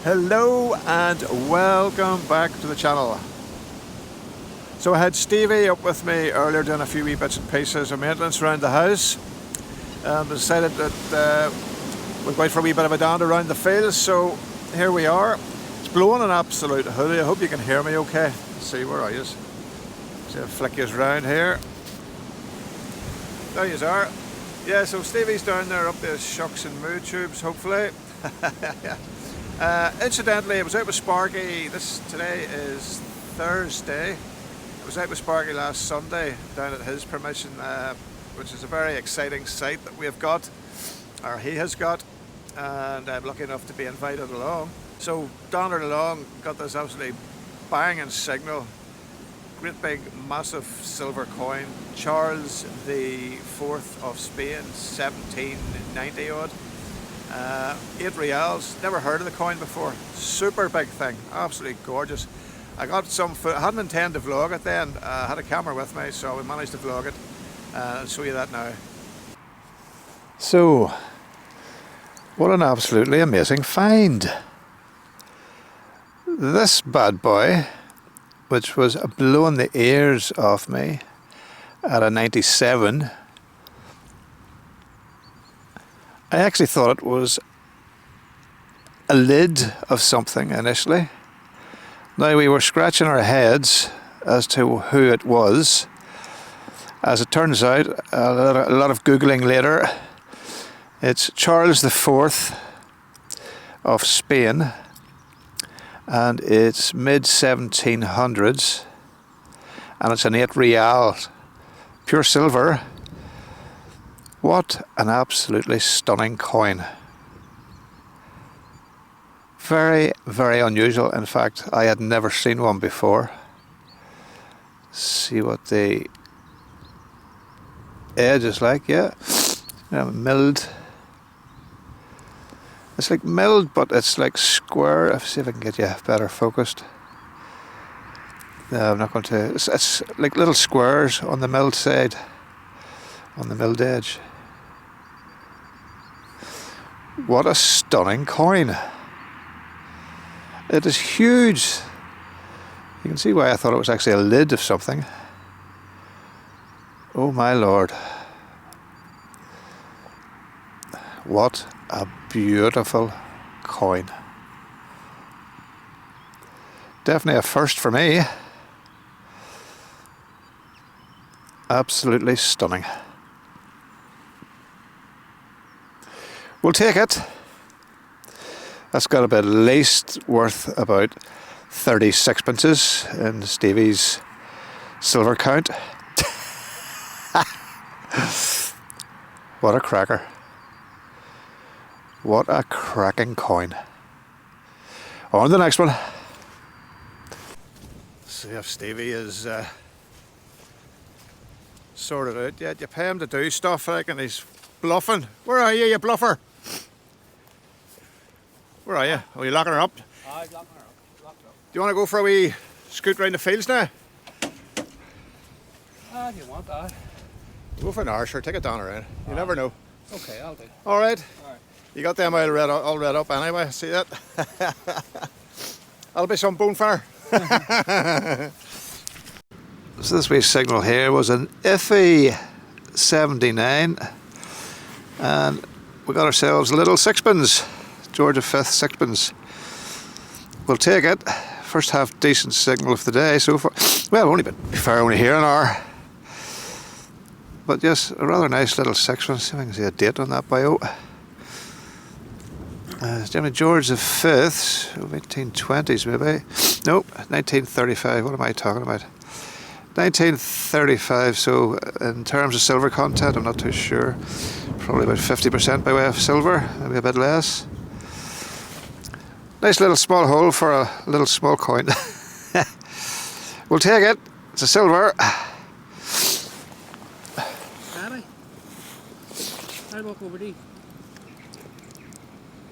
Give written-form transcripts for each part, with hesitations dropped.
Hello and welcome back to the channel. So I had Stevie up with me earlier doing a few wee bits and pieces of maintenance around the house, and decided that we'd go out for a wee bit of a dander around the fields. So here we are. It's blowing an absolute hoodie. I hope you can hear me okay. Let's see, where are you? See, I'll flick you around here. There you are. Yeah, so Stevie's down there up the shucks and moo tubes, hopefully. Incidentally, I was out with Sparky. Today is Thursday. I was out with Sparky last Sunday down at his permission, which is a very exciting site that we have got, or he has got, and I'm lucky enough to be invited along. So donnered along, got this absolutely banging signal, great big massive silver coin, Charles the Fourth of Spain, 1790 odd. 8 reals, never heard of the coin before. Super big thing, absolutely gorgeous. I got some foot. I hadn't intended to vlog it then. I had a camera with me, so we managed to vlog it. I'll show you that now. So, what an absolutely amazing find. This bad boy, which was blowing the ears off me at a 97, I actually thought it was a lid of something initially. Now, we were scratching our heads as to who it was. As it turns out, a lot of Googling later, it's Charles the Fourth of Spain, and it's mid-1700s, and it's an 8 real, pure silver. What an absolutely stunning coin. Very, very unusual. In fact, I had never seen one before. See what the edge is like, yeah. Milled. It's like milled, but it's like square. Let's see if I can get you better focused. No, I'm not going to. It's like little squares on the milled side, on the milled edge. What a stunning coin. It is huge. You can see why I thought it was actually a lid of something. Oh my lord. What a beautiful coin. Definitely a first for me. Absolutely stunning. We'll take it. That's got to be at least worth about 30 sixpences in Stevie's silver count. What a cracker. What a cracking coin. On to the next one. See if Stevie is sorted out yet. You pay him to do stuff, I reckon he's bluffing. Where are you bluffer? Where are you? Are you locking her up? I'm locking her up. Locked up. Do you want to go for a wee scoot round the fields now? If you want that. Go for an hour, sure. Take it down around. You never know. Okay, I'll do. All right. All right. You got them all read up anyway. See that? That'll be some bonfire. So this wee signal here was an iffy 79, and we got ourselves a little sixpence. George V sixpence. We'll take it. First half decent signal of the day so far. Well, only been fair, only here an hour. But yes, a rather nice little sixpence. See if I can see a date on that bio. It's definitely George V, 1820s maybe. Nope, 1935. What am I talking about? 1935. So in terms of silver content, I'm not too sure. Probably about 50% by way of silver, maybe a bit less. Nice little small hole for a little small coin. We'll take it. It's a silver. Daddy, I'll walk over thee.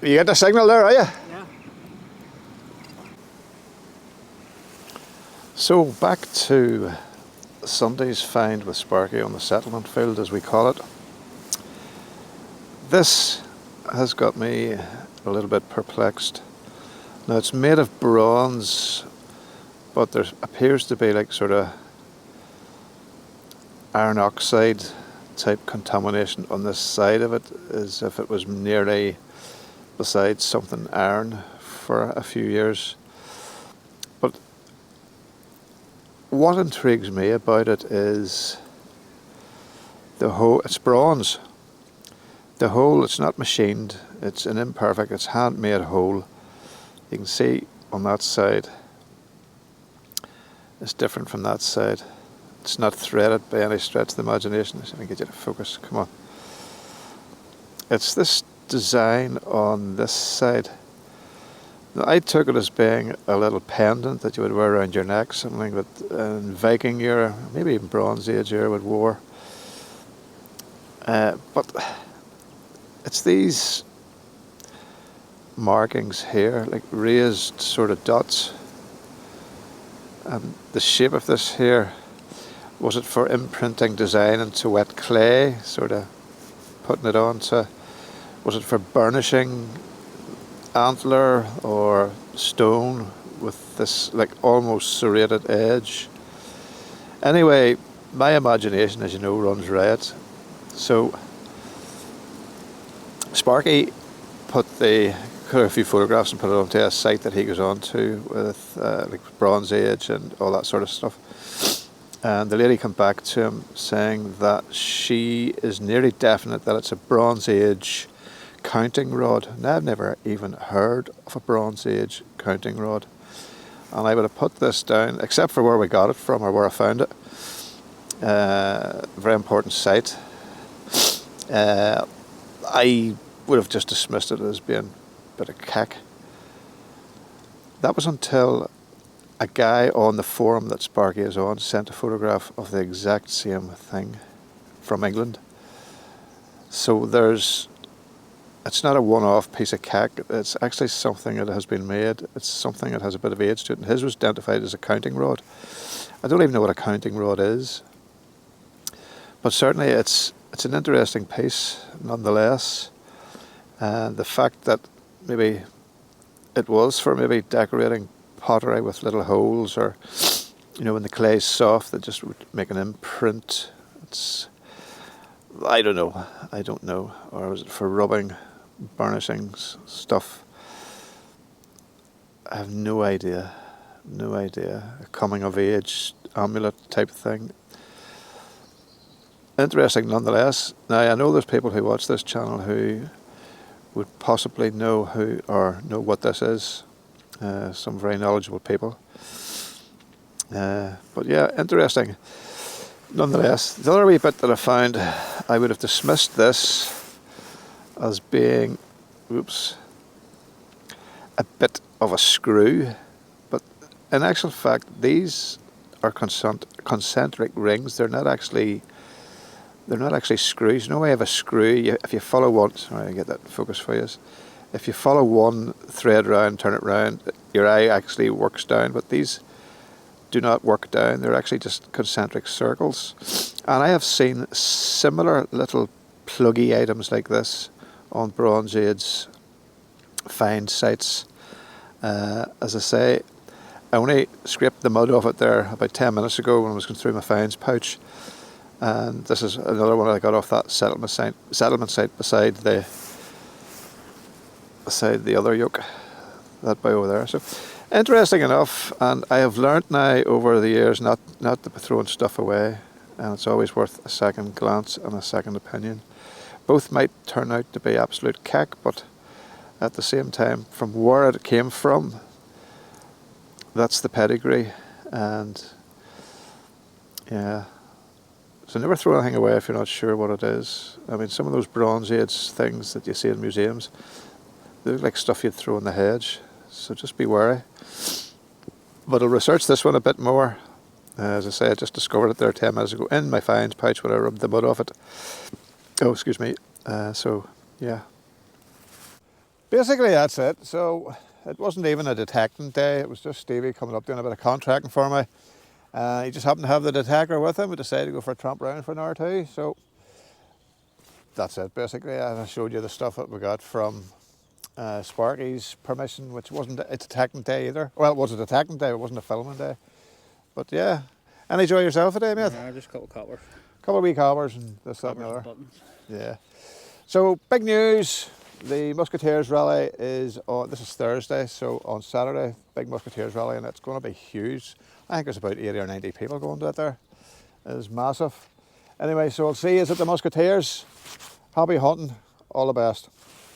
You get the signal there, are you? Yeah. So back to Sunday's find with Sparky on the settlement field, as we call it. This has got me a little bit perplexed. Now it's made of bronze, but there appears to be like sort of iron oxide type contamination on this side of it, as if it was nearly beside something iron for a few years. But what intrigues me about it is the hole. It's bronze. The hole, it's not machined, it's an imperfect, it's handmade hole. You can see on that side, it's different from that side. It's not threaded by any stretch of the imagination. Let me get you to focus, come on. It's this design on this side. Now, I took it as being a little pendant that you would wear around your neck, something that in Viking era, maybe even Bronze Age era would wear. But it's these markings here, like raised sort of dots. The shape of this here, was it for imprinting design into wet clay, sort of putting it onto? Was it for burnishing antler or stone with this like almost serrated edge? Anyway, my imagination, as you know, runs riot. So Sparky put a few photographs and put it onto a site that he goes on to with like Bronze Age and all that sort of stuff. And the lady came back to him saying that she is nearly definite that it's a Bronze Age counting rod. Now, I've never even heard of a Bronze Age counting rod. And I would have put this down, except for where we got it from or where I found it. Very important site. I would have just dismissed it as being a bit of cack. That was until a guy on the forum that Sparky is on sent a photograph of the exact same thing from England. So it's not a one-off piece of cack, it's actually something that has been made, it's something that has a bit of age to it, and his was identified as a counting rod. I don't even know what a counting rod is, but certainly it's an interesting piece nonetheless. And the fact that maybe it was for maybe decorating pottery with little holes, or when the clay's soft, that just would make an imprint. I don't know. Or was it for rubbing, burnishing stuff? I have no idea. A coming of age amulet type of thing. Interesting nonetheless. Now, I know there's people who watch this channel who would possibly know what this is. Some very knowledgeable people. But yeah, interesting. Nonetheless, the other wee bit that I found, I would have dismissed this as being, a bit of a screw. But in actual fact, these are concentric rings. They're not actually screws. You know, I have a screw. If you follow one, sorry, I get that focus for you. If you follow one thread round, turn it round, your eye actually works down, but these do not work down. They're actually just concentric circles. And I have seen similar little pluggy items like this on Bronze Age find sites. As I say, I only scraped the mud off it there about 10 minutes ago when I was going through my finds pouch. And this is another one I got off that settlement site beside the other yoke, that by over there. So interesting enough, and I have learnt now over the years not to be throwing stuff away, and it's always worth a second glance and a second opinion. Both might turn out to be absolute cack, but at the same time, from where it came from, that's the pedigree. And yeah, so never throw anything away if you're not sure what it is. I mean, some of those Bronze Age things that you see in museums, they look like stuff you'd throw in the hedge, so just be wary. But I'll research this one a bit more. As I say, I just discovered it there 10 minutes ago in my finds pouch when I rubbed the mud off it. Oh, excuse me. So, yeah. Basically, that's it. So, it wasn't even a detecting day. It was just Stevie coming up doing a bit of contracting for me. He just happened to have the detector with him. We decided to go for a tramp round for an hour or two. So, that's it, basically. I showed you the stuff that we got from Sparky's permission, which wasn't a detecting day either. Well, it was a detecting day, it wasn't a filming day. But yeah, and enjoy yourself today, mate. Yeah, just a couple of coppers. Couple of wee covers and this, that and the Coppers and other. buttons. Yeah. So big news, the Musketeers Rally is on, this is Thursday, so on Saturday, big Musketeers Rally, and it's going to be huge. I think there's about 80 or 90 people going to it there. It is massive. Anyway, so I'll see you at the Musketeers. Happy hunting, all the best.